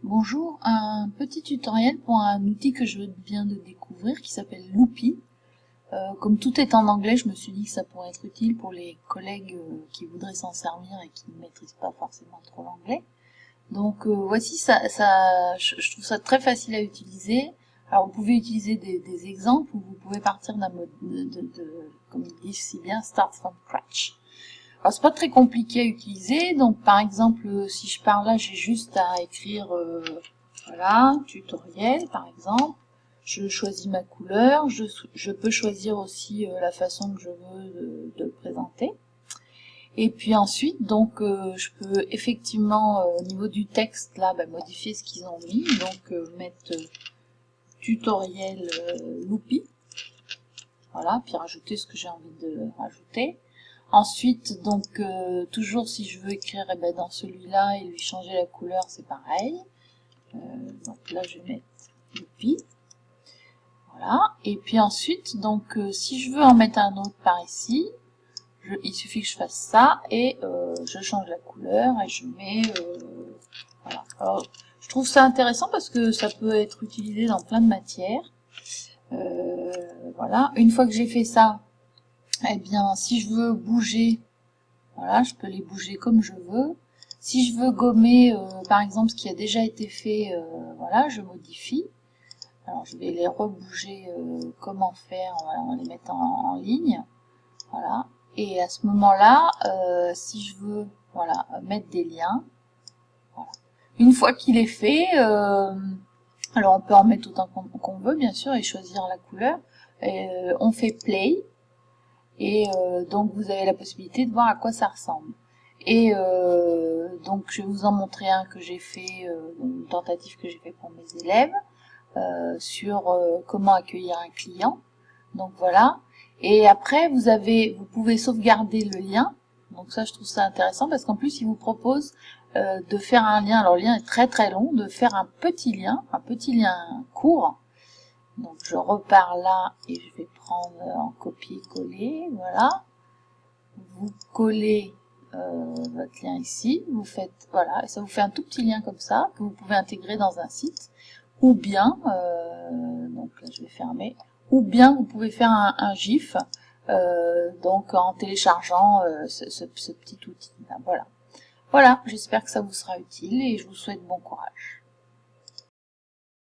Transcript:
Bonjour, un petit tutoriel pour un outil que je viens de découvrir qui s'appelle Loopy. Comme tout est en anglais, je me suis dit que ça pourrait être utile pour les collègues qui voudraient s'en servir et qui ne maîtrisent pas forcément trop l'anglais. Donc voici, je trouve ça très facile à utiliser. Alors vous pouvez utiliser des exemples ou vous pouvez partir d'un mode comme ils disent si bien, start from scratch. Alors c'est pas très compliqué à utiliser, donc par exemple si je pars là, j'ai juste à écrire voilà, tutoriel par exemple, je choisis ma couleur, je peux choisir aussi la façon que je veux de le présenter. Et puis ensuite, donc je peux effectivement au niveau du texte là modifier ce qu'ils ont mis, donc mettre tutoriel Loopy, voilà, puis rajouter ce que j'ai envie de rajouter. Ensuite, donc, toujours si je veux écrire dans celui-là et lui changer la couleur, c'est pareil. Donc là, je vais mettre Loopy. Voilà. Et puis ensuite, donc, si je veux en mettre un autre par ici, il suffit que je fasse ça et je change la couleur et je mets... voilà. Alors, je trouve ça intéressant parce que ça peut être utilisé dans plein de matières. Voilà. Une fois que j'ai fait ça, eh bien, si je veux bouger, voilà, je peux les bouger comme je veux. Si je veux gommer, par exemple, ce qui a déjà été fait, voilà, je modifie. Alors, je vais les rebouger, comment faire, voilà, on va les mettre en ligne. Voilà. Et à ce moment-là, si je veux, voilà, mettre des liens, voilà. Une fois qu'il est fait, alors on peut en mettre autant qu'on veut, bien sûr, et choisir la couleur. On fait play. Et donc vous avez la possibilité de voir à quoi ça ressemble. Et donc je vais vous en montrer un que j'ai fait, une tentative que j'ai fait pour mes élèves, sur comment accueillir un client. Donc voilà. Et après vous pouvez sauvegarder le lien. Donc ça je trouve ça intéressant parce qu'en plus il vous propose de faire un lien. Alors le lien est très très long, de faire un petit lien court. Donc je repars là et je vais prendre en copier-coller, voilà. Vous collez votre lien ici, vous faites, voilà, et ça vous fait un tout petit lien comme ça, que vous pouvez intégrer dans un site, ou bien, donc là je vais fermer, ou bien vous pouvez faire un GIF, donc en téléchargeant ce petit outil, là, voilà. Voilà, j'espère que ça vous sera utile et je vous souhaite bon courage.